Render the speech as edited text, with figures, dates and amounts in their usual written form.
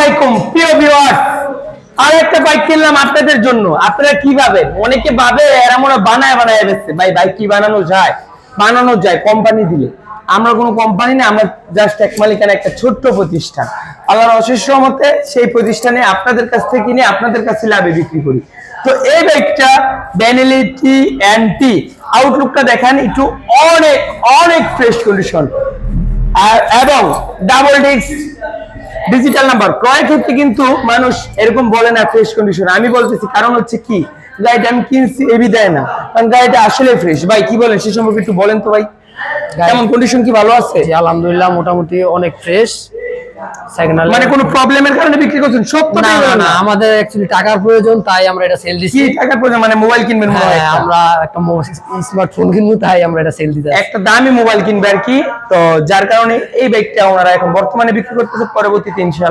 আলাইকুম প্রিয় ভিউয়ার্স, আরেকটা বাইক কিনলাম আপনাদের জন্য। আপনারা কি ভাবেন? অনেকে ভাবে এরা মনে বানায় বানায় বেচছে। ভাই বাইক কি বানানো যায়? বানানো যায় কোম্পানি দিলে। আমরা কোনো কোম্পানি না, আমরা জাস্ট এক মালিকানা একটা ছোট্ট প্রতিষ্ঠান। আল্লাহর অশেষ রহমতে সেই প্রতিষ্ঠানে আপনাদের কাছ থেকে কিনে আপনাদের কাছে লাভে বিক্রি করি। তো এই বাইকটা বেনেলি এনটি আউটলুকটা দেখেন একটু, অনেক অনেক ফ্রেশ কন্ডিশন এবং ডাবল ডিস্ক ডিজিটাল নাম্বার। ক্রয় ক্ষেত্রে কিন্তু মানুষ এরকম বলে না ফ্রেশ কন্ডিশন, আমি বলতেছি কারণ হচ্ছে কি, গাড়িটা আমি কিনছি এবি দেয় না, কারণ গাড়িটা আসলে ফ্রেশ। ভাই কি বলেন সে সম্পর্কে একটু বলেন তো ভাই, কেমন কন্ডিশন কি ভালো আছে? আলহামদুলিল্লাহ মোটামুটি অনেক ফ্রেশ। মানে কোনো প্রবলেমের কারণে বিক্রি করছেন? না না না, আমাদের অ্যাকচুয়ালি টাকার প্রয়োজন, তাই আমরা এটা সেল দিছি। কি টাকার প্রয়োজন? মানে মোবাইল কিনবেন মনে হয়? আমরা একটা স্মার্টফোন কিনবো, তাই আমরা এটা সেল দিতে একটা দামি মোবাইল কিনবে আর কি। তো যার কারণে এই বাইকটা ওনারা এখন বর্তমানে বিক্রি করতেছে, পরবর্তীতে ইনশাআল্লাহ